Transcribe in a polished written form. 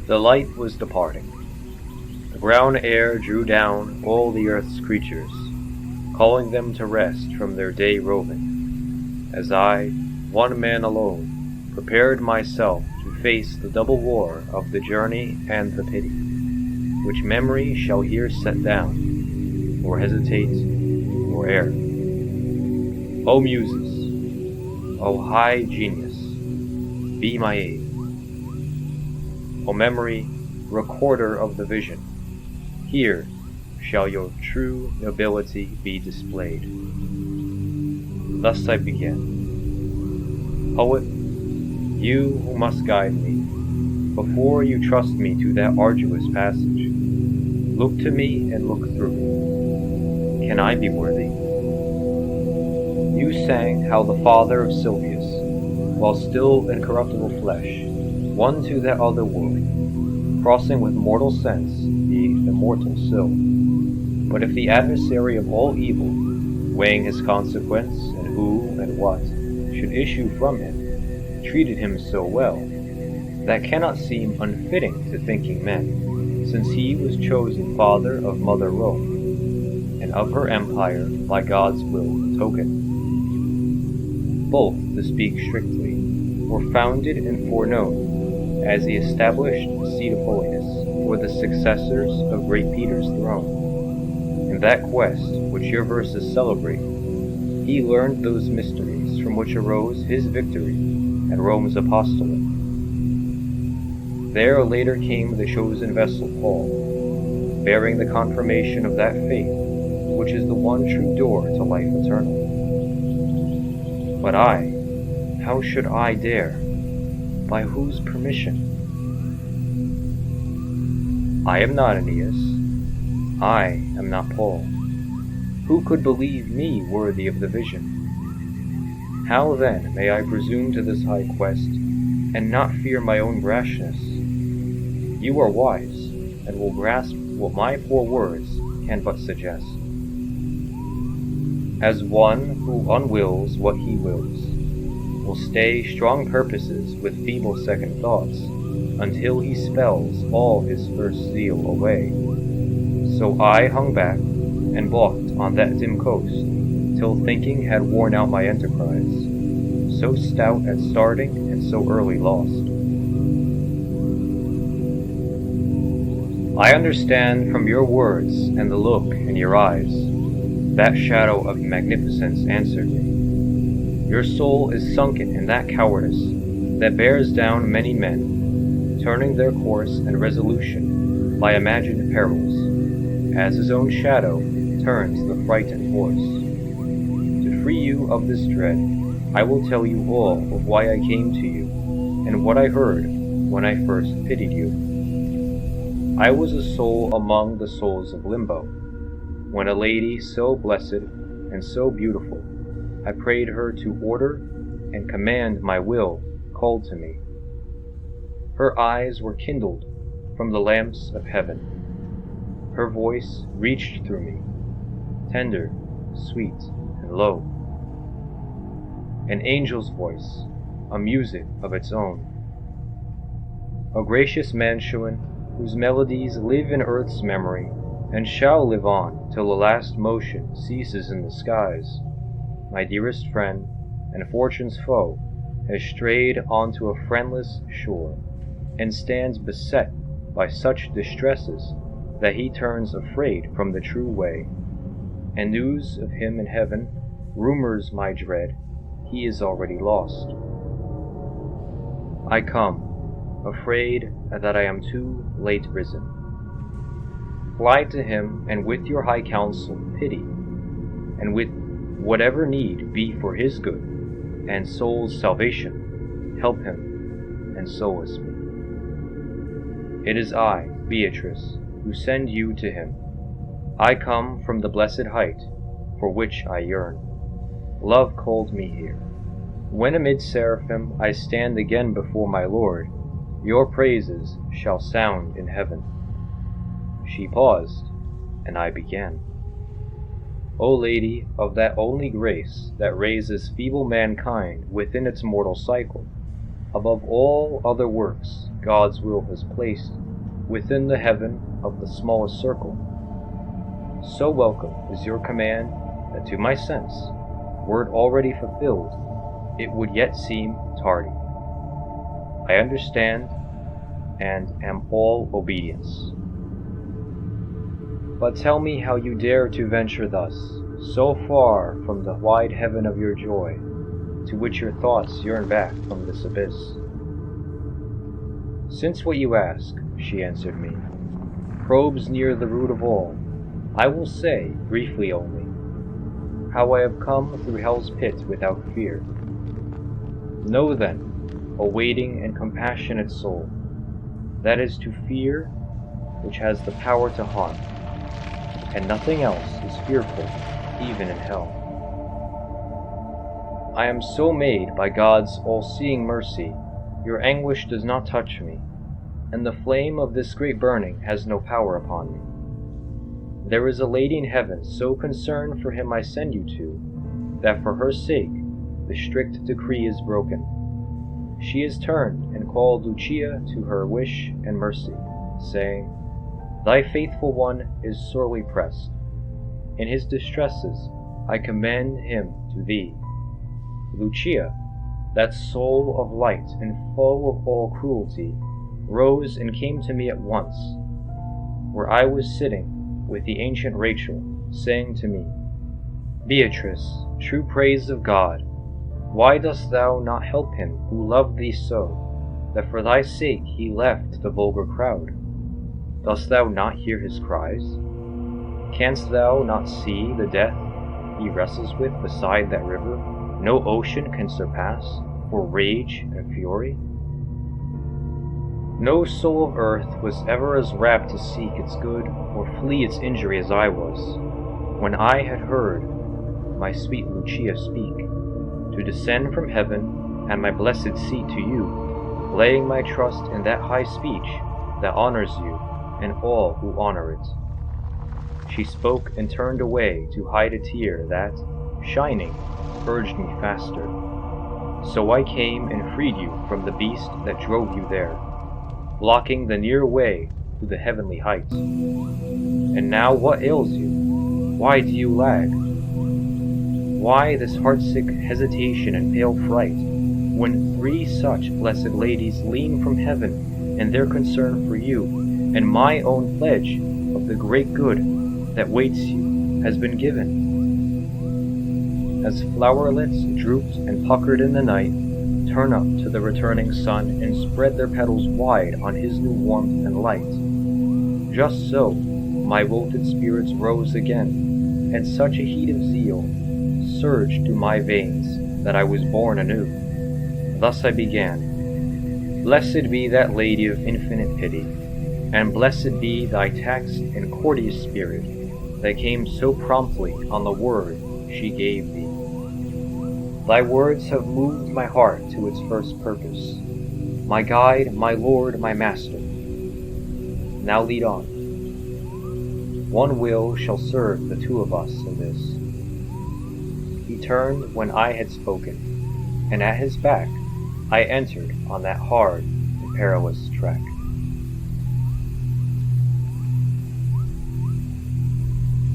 The light was departing. The brown air drew down all the earth's creatures, calling them to rest from their day roving, as I, one man alone, prepared myself to face the double war of the journey and the pity, which memory shall here set down, nor hesitate, nor err. O Muses, O high genius, be my aid. O memory, recorder of the vision, here shall your true nobility be displayed. Thus I begin. Poet, you who must guide me, before you trust me to that arduous passage, look to me and look through me. Can I be worthy? You sang how the father of Sylvius, while still in corruptible flesh, one to that other world, crossing with mortal sense the immortal sill. But if the adversary of all evil, weighing his consequence and who and what should issue from him, treated him so well, that cannot seem unfitting to thinking men, since he was chosen father of Mother Rome, and of her empire by God's will a token. Both, to speak strictly, were founded and foreknown as the established seat of holiness for the successors of great Peter's throne. In that quest which your verses celebrate, he learned those mysteries from which arose his victory and Rome's apostolate. There later came the chosen vessel Paul, bearing the confirmation of that faith which is the one true door to life eternal. But I, how should I dare? By whose permission? I am not Aeneas. I am not Paul. Who could believe me worthy of the vision? How then may I presume to this high quest, and not fear my own rashness? You are wise, and will grasp what my poor words can but suggest. As one who unwills what he wills, will stay strong purposes with feeble second thoughts, until he spells all his first zeal away. So I hung back, and balked on that dim coast, till thinking had worn out my enterprise, so stout at starting and so early lost. I understand from your words and the look in your eyes, that shadow of magnificence answered me. Your soul is sunken in that cowardice that bears down many men, turning their course and resolution by imagined perils, as his own shadow turns the frightened horse. To free you of this dread, I will tell you all of why I came to you, and what I heard when I first pitied you. I was a soul among the souls of limbo, when a lady so blessed and so beautiful, I prayed her to order and command my will, called to me. Her eyes were kindled from the lamps of heaven. Her voice reached through me, tender, sweet, and low. An angel's voice, a music of its own. A gracious mantuan whose melodies live in earth's memory and shall live on till the last motion ceases in the skies. My dearest friend and fortune's foe has strayed onto a friendless shore, and stands beset by such distresses that he turns afraid from the true way, and news of him in heaven rumors my dread he is already lost. I come, afraid that I am too late risen. Fly to him, and with your high counsel pity, and with whatever need be for his good and soul's salvation, help him and solace me. It is I, Beatrice, who send you to him. I come from the blessed height for which I yearn. Love called me here. When amid seraphim I stand again before my Lord, your praises shall sound in heaven. She paused, and I began. O Lady of that only grace that raises feeble mankind within its mortal cycle, Above all other works, God's will has placed within the heaven of the smallest circle. So welcome is your command that to my sense, were it already fulfilled, it would yet seem tardy. I understand and am all obedience. But tell me how you dare to venture thus, so far from the wide heaven of your joy, to which your thoughts yearn back from this abyss. Since what you ask, she answered me, probes near the root of all, I will say, briefly only, how I have come through hell's pit without fear. Know then, O waiting and compassionate soul, that is to fear which has the power to harm, and nothing else is fearful, even in hell. I am so made by God's all-seeing mercy, your anguish does not touch me, and the flame of this great burning has no power upon me. There is a lady in heaven so concerned for him I send you to, that for her sake the strict decree is broken. She is turned and called Lucia to her wish and mercy, saying, Thy faithful one is sorely pressed. In his distresses I commend him to thee. Lucia, that soul of light and full of all cruelty, rose and came to me at once, where I was sitting with the ancient Rachel, saying to me, Beatrice, true praise of God, why dost thou not help him who loved thee so, that for thy sake he left the vulgar crowd? Dost thou not hear his cries? Canst thou not see the death he wrestles with beside that river no ocean can surpass for rage and fury? No soul of earth was ever as rapt to seek its good or flee its injury as I was, when I had heard my sweet Lucia speak, to descend from heaven and my blessed seat to you, laying my trust in that high speech that honors you and all who honor it. She spoke and turned away to hide a tear that, shining, urged me faster. So I came and freed you from the beast that drove you there, blocking the near way to the heavenly heights. And now what ails you? Why do you lag? Why this heartsick hesitation and pale fright, when three such blessed ladies lean from heaven in their concern for you, and my own pledge of the great good that waits you has been given? As flowerlets drooped and puckered in the night, turn up to the returning sun and spread their petals wide on his new warmth and light. Just so, my wilted spirits rose again, and such a heat of zeal surged through my veins that I was born anew. Thus I began, Blessed be that Lady of infinite pity, and blessed be thy tact and courteous spirit that came so promptly on the word she gave thee. Thy words have moved my heart to its first purpose, my guide, my lord, my master. Now lead on. One will shall serve the two of us in this. He turned when I had spoken, and at his back I entered on that hard and perilous track.